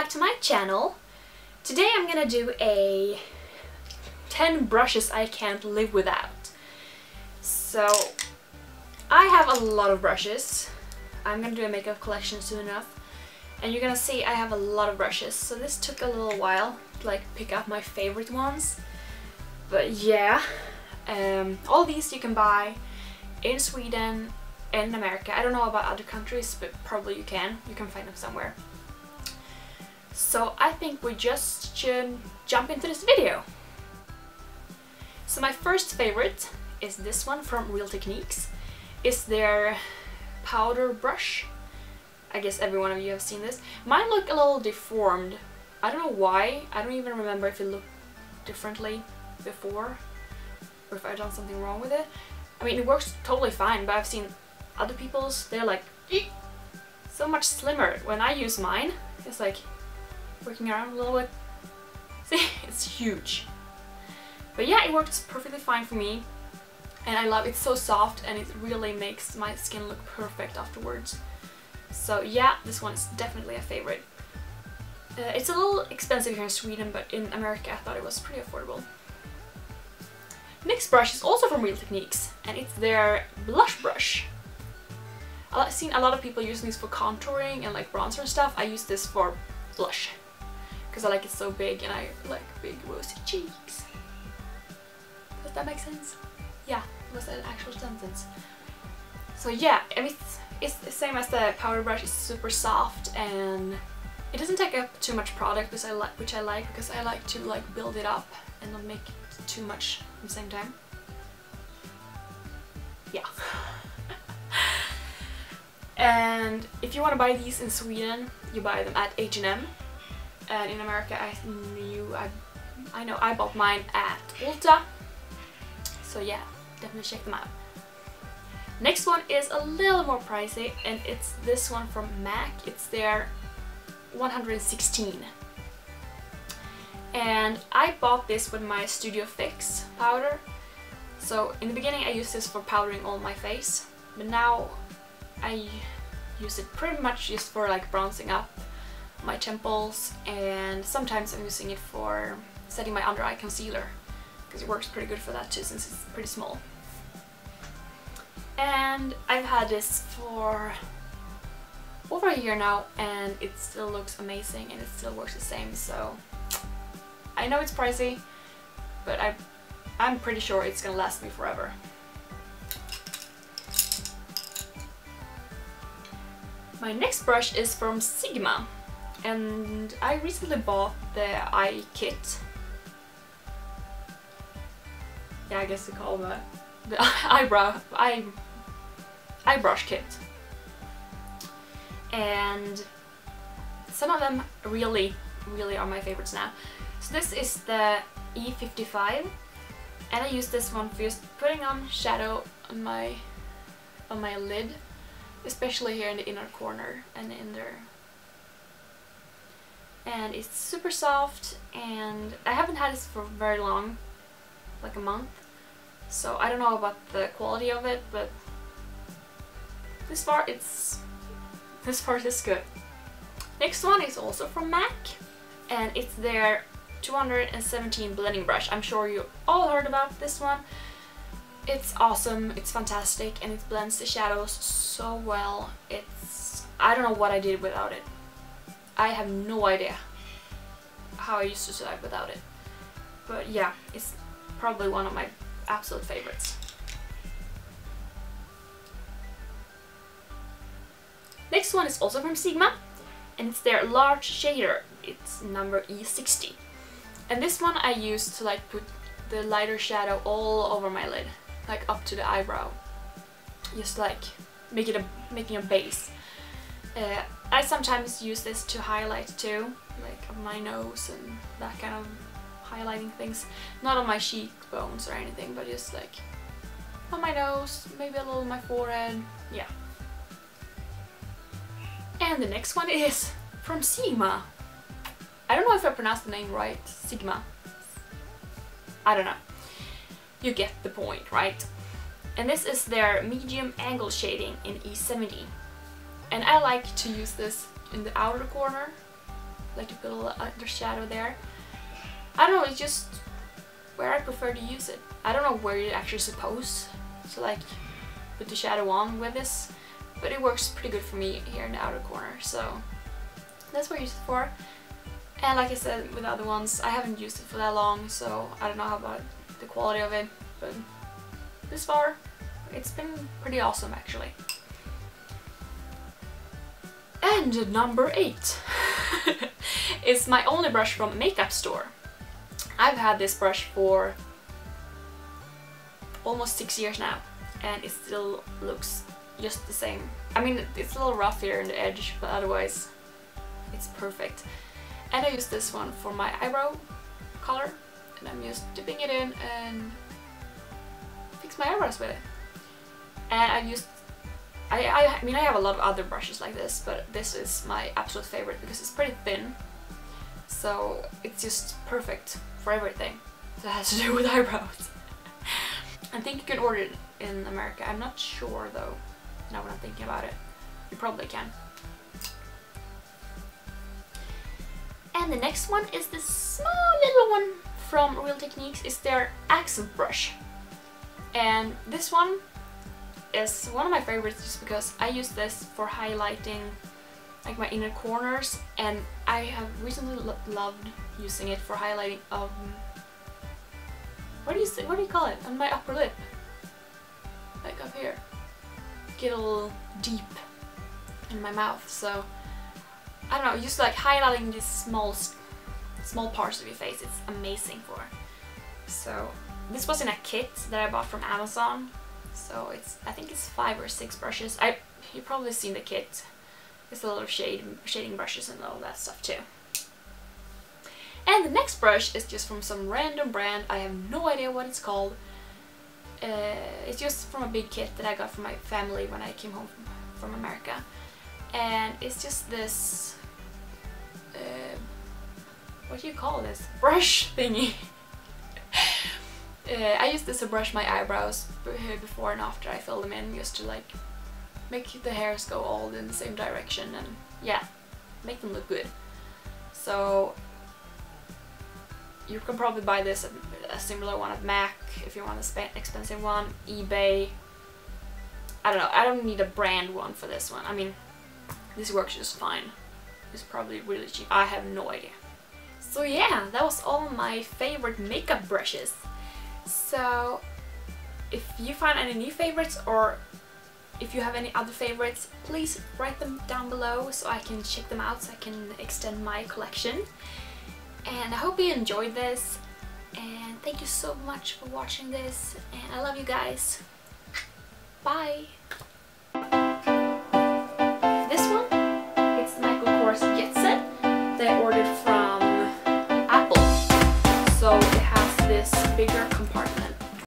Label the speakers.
Speaker 1: back to my channel. Today I'm gonna do a 10 brushes I can't live without. So I have a lot of brushes. I'm gonna do a makeup collection soon enough, and you're gonna see I have a lot of brushes. So this took a little while to like pick up my favorite ones, but yeah, all these you can buy in Sweden and in America. I don't know about other countries, but probably you can find them somewhere. So I think we just should jump into this video. So my first favorite is this one from Real Techniques. It's their powder brush. I guess every one of you have seen this. Mine look a little deformed. I don't know why. I don't even remember if it looked differently before or if I've done something wrong with it. I mean, it works totally fine, but I've seen other people's, they're like so much slimmer. When I use mine, it's like working around a little bit. See, it's huge. But yeah, it works perfectly fine for me, and I love it. It's so soft and it really makes my skin look perfect afterwards. So yeah, this one is definitely a favorite. It's a little expensive here in Sweden, but in America I thought it was pretty affordable. Next brush is also from Real Techniques, and it's their blush brush. I've seen a lot of people using these for contouring and like bronzer and stuff. I use this for blush because I like it so big and I like big rosy cheeks. Does that make sense? Yeah, was an actual sentence. So yeah, I mean, it's the same as the powder brush. It's super soft and it doesn't take up too much product, which I like because I like to like build it up and not make it too much at the same time. Yeah. And if you want to buy these in Sweden, you buy them at H&M. And in America, I know I bought mine at Ulta. So yeah, definitely check them out. Next one is a little more pricey, and it's this one from MAC. It's their 116. And I bought this with my Studio Fix powder. So in the beginning I used this for powdering all my face, but now I use it pretty much just for like bronzing up my temples, and sometimes I'm using it for setting my under eye concealer because it works pretty good for that too, since it's pretty small. And I've had this for over a year now and it still looks amazing and it still works the same. So I know it's pricey, but I'm pretty sure it's gonna last me forever. My next brush is from Sigma, and I recently bought the eye kit. Yeah, I guess you call it the eye brush kit. And some of them really are my favorites now. So this is the E55, and I use this one for just putting on shadow on my lid, especially here in the inner corner and in there. And it's super soft, and I haven't had this for very long, like a month, so I don't know about the quality of it, but this far it's good. Next one is also from MAC, and it's their 217 blending brush. I'm sure you all heard about this one. It's awesome, it's fantastic, and it blends the shadows so well. I don't know what I did without it. I have no idea how I used to survive without it. But yeah, it's probably one of my absolute favorites. Next one is also from Sigma, and it's their large shader. It's number E60. And this one I use to like put the lighter shadow all over my lid, like up to the eyebrow, just like making a base. I sometimes use this to highlight too, like on my nose and that kind of highlighting things. Not on my cheekbones or anything, but just like on my nose, maybe a little on my forehead, yeah. And the next one is from Sigma. I don't know if I pronounced the name right, Sigma. I don't know. You get the point, right? And this is their medium angle shading in E70. And I like to use this in the outer corner, like to put a little under shadow there. I don't know, it's just where I prefer to use it. I don't know where you're actually supposed to like put the shadow on with this, but it works pretty good for me here in the outer corner, so that's what I use it for. And like I said with the other ones, I haven't used it for that long, so I don't know about the quality of it, but this far it's been pretty awesome actually. And number 8 is my only brush from a makeup store. I've had this brush for almost 6 years now, and it still looks just the same. I mean, it's a little rough here in the edge, but otherwise it's perfect. And I use this one for my eyebrow color, and I'm just dipping it in and fix my eyebrows with it. And I mean, I have a lot of other brushes like this, but this is my absolute favorite because it's pretty thin, so it's just perfect for everything that has to do with eyebrows. I think you can order it in America. I'm not sure though, now when I'm thinking about it. You probably can. And the next one is this small little one from Real Techniques. It's their accent brush. And this one is one of my favorites just because I use this for highlighting like my inner corners, and I have recently loved using it for highlighting what do you call it? On my upper lip. Like up here. Get a little deep in my mouth, so I don't know, just like highlighting these small parts of your face, it's amazing for. So this was in a kit that I bought from Amazon, so I think it's 5 or 6 brushes. You've probably seen the kit. It's a lot of shading brushes and all that stuff too. And the next brush is just from some random brand. I have no idea what it's called. It's just from a big kit that I got from my family when I came home from America. And it's just this, what do you call this? Brush thingy. I use this to brush my eyebrows before and after I fill them in, just to like make the hairs go all in the same direction and yeah, make them look good. So you can probably buy this, a similar one at MAC if you want an expensive one, eBay. I don't know, I don't need a brand one for this one. I mean, this works just fine. It's probably really cheap. I have no idea. So yeah, that was all my favorite makeup brushes. So if you find any new favorites, or if you have any other favorites, please write them down below so I can check them out, so I can extend my collection. And I hope you enjoyed this, and thank you so much for watching this, and I love you guys. Bye!